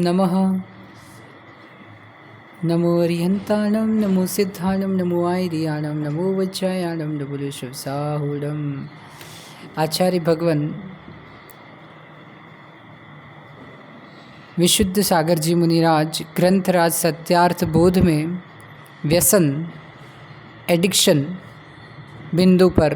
नमः। नमो अरिहंताणं नमो सिद्धाणं नमो आयर्याणं नमो वज्रायाणं नमो शिवसाहूणम्। आचार्य भगवान विशुद्ध सागर जी मुनिराज ग्रंथराज सत्यार्थ बोध में व्यसन एडिक्शन बिंदु पर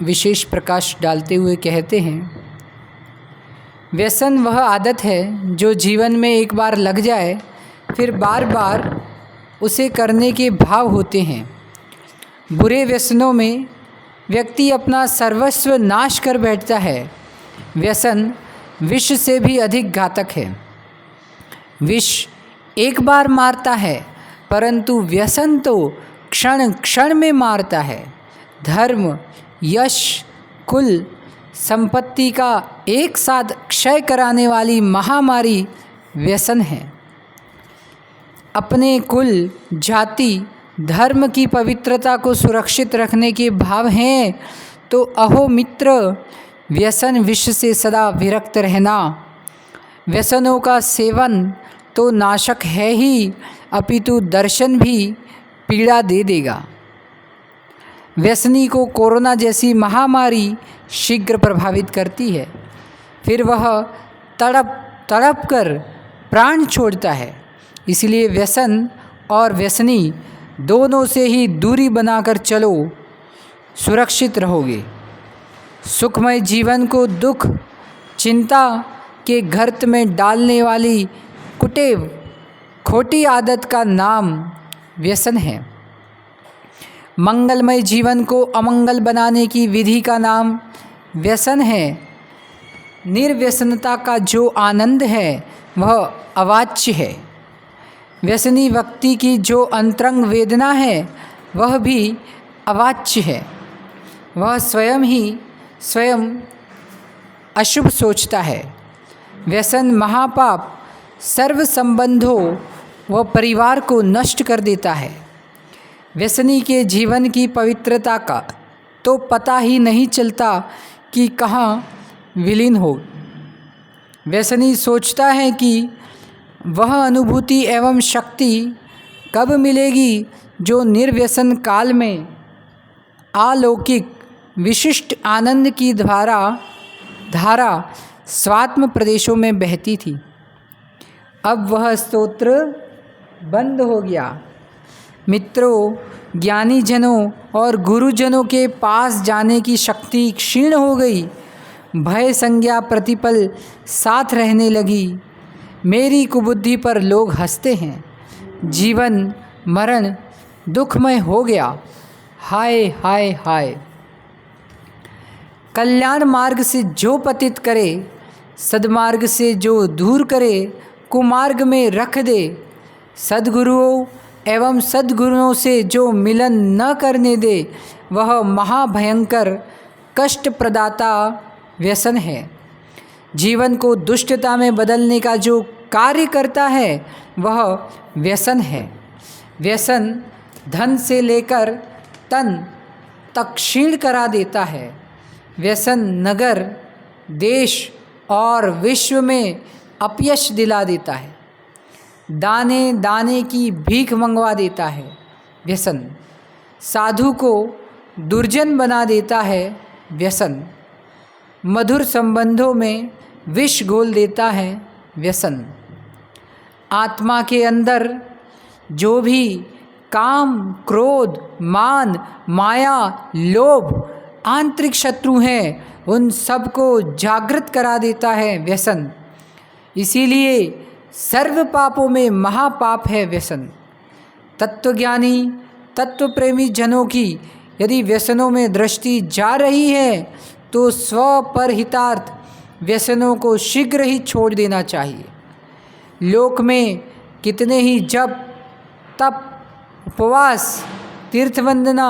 विशेष प्रकाश डालते हुए कहते हैं, व्यसन वह आदत है जो जीवन में एक बार लग जाए फिर बार बार उसे करने के भाव होते हैं। बुरे व्यसनों में व्यक्ति अपना सर्वस्व नाश कर बैठता है। व्यसन विष से भी अधिक घातक है। विष एक बार मारता है परंतु व्यसन तो क्षण क्षण में मारता है। धर्म, यश, कुल, संपत्ति का एक साथ क्षय कराने वाली महामारी व्यसन है। अपने कुल, जाति, धर्म की पवित्रता को सुरक्षित रखने के भाव हैं तो अहो मित्र, व्यसन विष से सदा विरक्त रहना। व्यसनों का सेवन तो नाशक है ही, अपितु दर्शन भी पीड़ा दे देगा। व्यसनी को कोरोना जैसी महामारी शीघ्र प्रभावित करती है, फिर वह तड़प तड़प कर प्राण छोड़ता है। इसलिए व्यसन और व्यसनी दोनों से ही दूरी बनाकर चलो, सुरक्षित रहोगे। सुखमय जीवन को दुख, चिंता के गर्त में डालने वाली कुटेव, खोटी आदत का नाम व्यसन है। मंगलमय जीवन को अमंगल बनाने की विधि का नाम व्यसन है। निर्व्यसनता का जो आनंद है वह अवाच्य है। व्यसनी व्यक्ति की जो अंतरंग वेदना है वह भी अवाच्य है। वह स्वयं ही स्वयं अशुभ सोचता है। व्यसन महापाप सर्व संबंधों व परिवार को नष्ट कर देता है। व्यसनी के जीवन की पवित्रता का तो पता ही नहीं चलता कि कहाँ विलीन हो। व्यसनी सोचता है कि वह अनुभूति एवं शक्ति कब मिलेगी जो निर्व्यसन काल में अलौकिक विशिष्ट आनंद की धारा स्वात्म प्रदेशों में बहती थी। अब वह स्तोत्र बंद हो गया। मित्रों, ज्ञानी जनों और गुरुजनों के पास जाने की शक्ति क्षीण हो गई। भय संज्ञा प्रतिपल साथ रहने लगी। मेरी कुबुद्धि पर लोग हंसते हैं। जीवन मरण दुखमय हो गया। हाय हाय हाय। कल्याण मार्ग से जो पतित करे, सद्मार्ग से जो दूर करे, कुमार्ग में रख दे। सद्गुरुओं एवं सद्गुरुओं से जो मिलन न करने दे, वह महाभयंकर कष्ट प्रदाता व्यसन है। जीवन को दुष्टता में बदलने का जो कार्य करता है वह व्यसन है। व्यसन धन से लेकर तन तक क्षीण करा देता है। व्यसन नगर, देश और विश्व में अपयश दिला देता है। दाने दाने की भीख मंगवा देता है। व्यसन साधु को दुर्जन बना देता है। व्यसन मधुर संबंधों में विष घोल देता है। व्यसन आत्मा के अंदर जो भी काम, क्रोध, मान, माया, लोभ आंतरिक शत्रु हैं, उन सबको जागृत करा देता है व्यसन। इसीलिए सर्व पापों में महापाप है व्यसन। तत्वज्ञानी, तत्व प्रेमी जनों की यदि व्यसनों में दृष्टि जा रही है तो स्व पर हितार्थ व्यसनों को शीघ्र ही छोड़ देना चाहिए। लोक में कितने ही जप, तप, उपवास, तीर्थ वंदना,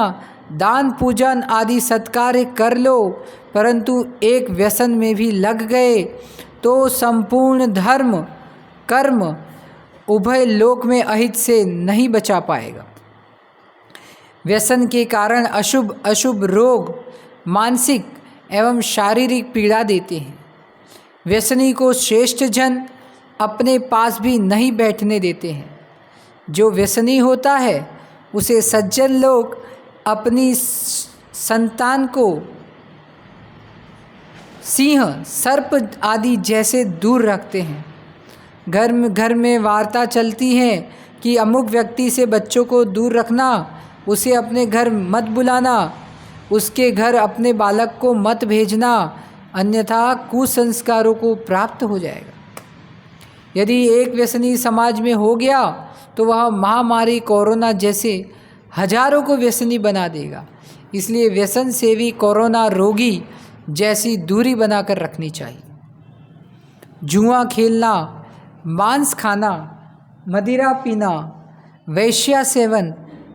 दान, पूजन आदि सत्कार्य कर लो, परंतु एक व्यसन में भी लग गए तो संपूर्ण धर्म कर्म उभय लोक में अहित से नहीं बचा पाएगा। व्यसन के कारण अशुभ अशुभ रोग मानसिक एवं शारीरिक पीड़ा देते हैं। व्यसनी को श्रेष्ठ जन अपने पास भी नहीं बैठने देते हैं। जो व्यसनी होता है उसे सज्जन लोग अपनी संतान को सिंह सर्प आदि जैसे दूर रखते हैं। घर में वार्ता चलती है कि अमुक व्यक्ति से बच्चों को दूर रखना, उसे अपने घर मत बुलाना, उसके घर अपने बालक को मत भेजना, अन्यथा कुसंस्कारों को प्राप्त हो जाएगा। यदि एक व्यसनी समाज में हो गया तो वह महामारी कोरोना जैसे हजारों को व्यसनी बना देगा। इसलिए व्यसन सेवी कोरोना रोगी जैसी दूरी बनाकर रखनी चाहिए। जुआ खेलना, मांस खाना, मदिरा पीना, वैश्या सेवन,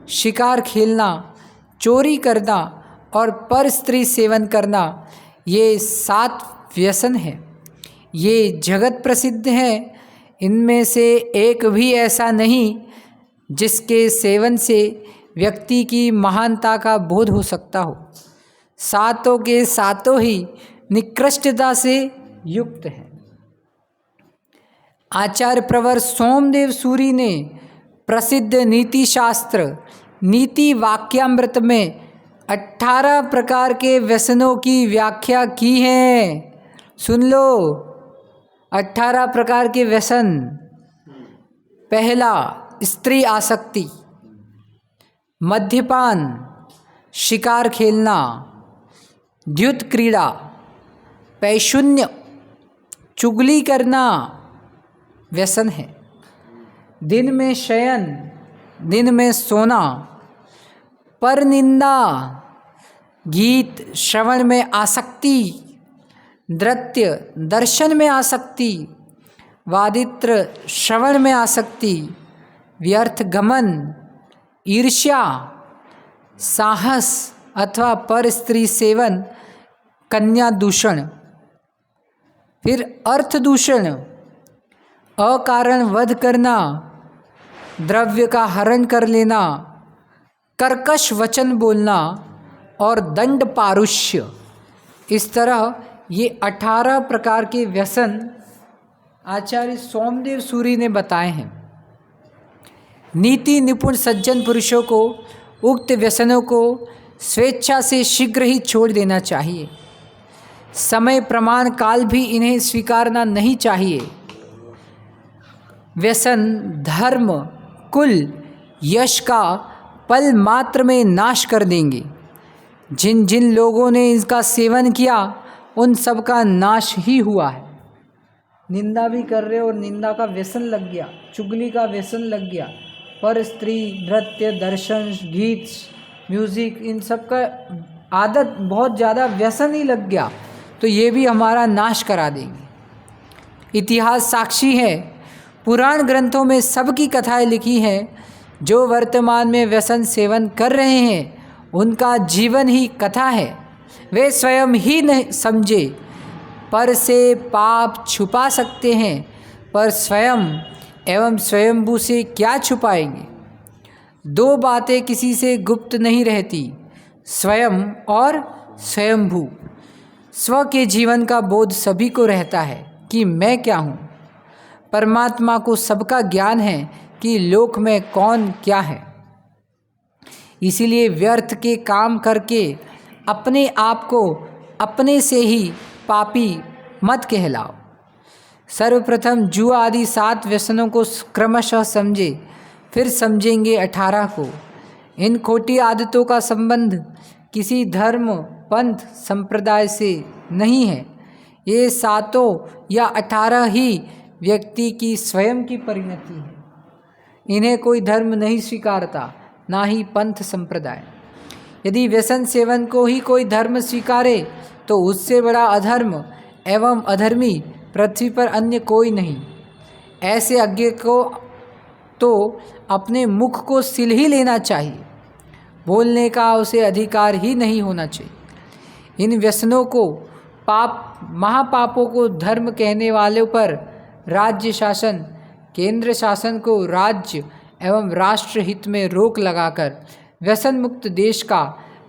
शिकार खेलना, चोरी करना और पर स्त्री सेवन करना, ये 7 व्यसन हैं। ये जगत प्रसिद्ध हैं। इनमें से एक भी ऐसा नहीं जिसके सेवन से व्यक्ति की महानता का बोध हो सकता हो। 7 के 7 ही निकृष्टता से युक्त हैं। आचार्य प्रवर सोमदेव सूरी ने प्रसिद्ध नीति शास्त्र नीति वाक्यामृत में 18 प्रकार के व्यसनों की व्याख्या की है। सुन लो, 18 प्रकार के व्यसन। पहला, स्त्री आसक्ति, मद्यपान, शिकार खेलना, द्युत क्रीड़ा, पैशून्य, चुगली करना व्यसन है। दिन में शयन, दिन में सोना, पर निंदा, गीत श्रवण में आसक्ति, नृत्य दर्शन में आसक्ति, वादित्र श्रवण में आसक्ति, व्यर्थ गमन, ईर्ष्या, साहस अथवा पर स्त्री सेवन, कन्या दूषण। फिर अर्थ दूषण, अकारण वध करना, द्रव्य का हरण कर लेना, कर्कश वचन बोलना और दंड पारुष्य। इस तरह ये 18 प्रकार के व्यसन आचार्य सोमदेव सूरी ने बताए हैं। नीति निपुण सज्जन पुरुषों को उक्त व्यसनों को स्वेच्छा से शीघ्र ही छोड़ देना चाहिए। समय प्रमाण काल भी इन्हें स्वीकारना नहीं चाहिए। व्यसन धर्म, कुल, यश का पल मात्र में नाश कर देंगे। जिन जिन लोगों ने इसका सेवन किया उन सब का नाश ही हुआ है। निंदा भी कर रहे और निंदा का व्यसन लग गया, चुगली का व्यसन लग गया, पर स्त्री, नृत्य, दर्शन, गीत, म्यूज़िक, इन सब का आदत बहुत ज़्यादा व्यसन ही लग गया तो ये भी हमारा नाश करा देंगे। इतिहास साक्षी है, पुराण ग्रंथों में सबकी कथाएं लिखी हैं। जो वर्तमान में व्यसन सेवन कर रहे हैं उनका जीवन ही कथा है। वे स्वयं ही नहीं समझे, पर से पाप छुपा सकते हैं, पर स्वयं एवं स्वयंभू से क्या छुपाएंगे। 2 बातें किसी से गुप्त नहीं रहती, स्वयं और स्वयंभू। स्व के जीवन का बोध सभी को रहता है कि मैं क्या हूँ। परमात्मा को सबका ज्ञान है कि लोक में कौन क्या है। इसीलिए व्यर्थ के काम करके अपने आप को अपने से ही पापी मत कहलाओ। सर्वप्रथम जुआ आदि 7 व्यसनों को क्रमशः समझे, फिर समझेंगे 18 को। इन खोटी आदतों का संबंध किसी धर्म, पंथ, संप्रदाय से नहीं है। ये 7 या 18 ही व्यक्ति की स्वयं की परिणति है। इन्हें कोई धर्म नहीं स्वीकारता, ना ही पंथ संप्रदाय। यदि व्यसन सेवन को ही कोई धर्म स्वीकारे तो उससे बड़ा अधर्म एवं अधर्मी पृथ्वी पर अन्य कोई नहीं। ऐसे अज्ञ को तो अपने मुख को सिल ही लेना चाहिए, बोलने का उसे अधिकार ही नहीं होना चाहिए। इन व्यसनों को, पाप, महापापों को धर्म कहने वालों पर राज्य शासन, केंद्र शासन को राज्य एवं राष्ट्र हित में रोक लगाकर व्यसन मुक्त देश का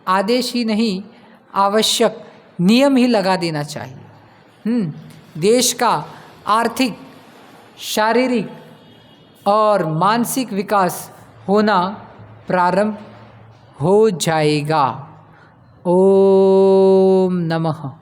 आदेश ही नहीं, आवश्यक नियम ही लगा देना चाहिए। देश का आर्थिक, शारीरिक और मानसिक विकास होना प्रारंभ हो जाएगा। ओम नमः।